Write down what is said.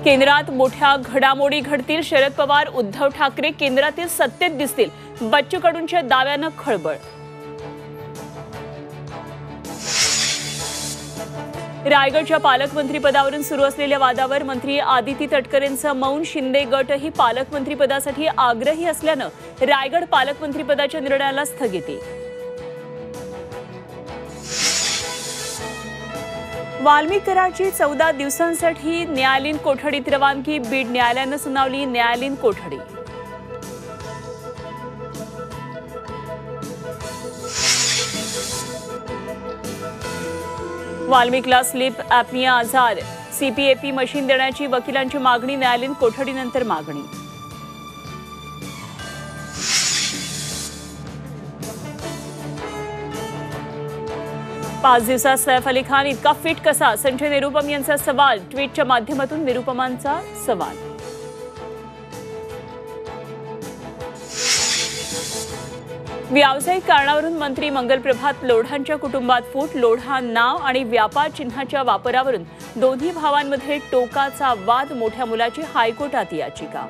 केंद्रात मोठ्या घडामोडी घडतील, शरद पवार उद्धव ठाकरे केंद्रातील सत्तेत दिसतील, बच्चू कडूंच्या दाव्यानं खळबळ. रायगडच्या पालकमंत्रीपदावरून सुरू असलेल्या वादावर मंत्री आदिती तटकरेंचं मौन. शिंदे गटही पालकमंत्रीपदासाठी आग्रही असल्यानं रायगड पालकमंत्रीपदाच्या निर्णयाला स्थगिती. वाल्मिक कराडची 14 दिवसांसाठी न्यायालयीन कोठडीत रवानगी. बीड न्यायालयानं सुनावली न्यायालयीन कोठडी. वाल्मिकला स्लीप ॲपनिया आजार, सीपीएपी मशीन देण्याची वकिलांची मागणी. न्यायालयीन कोठडीनंतर मागणी. पाच दिवसात सैफ अली खान इतका फिट कसा? संजय निरुपम यांचा सवाल. ट्विटच्या माध्यमातून निरुपमांचा सवाल. व्यावसायिक कारणावरून मंत्री मंगलप्रभात लोढांच्या कुटुंबात फूट. लोढा नाव आणि व्यापार चिन्हाच्या वापरावरून दोन्ही भावांमध्ये टोकाचा वाद. मोठ्या मुलाची हायकोर्टात याचिका.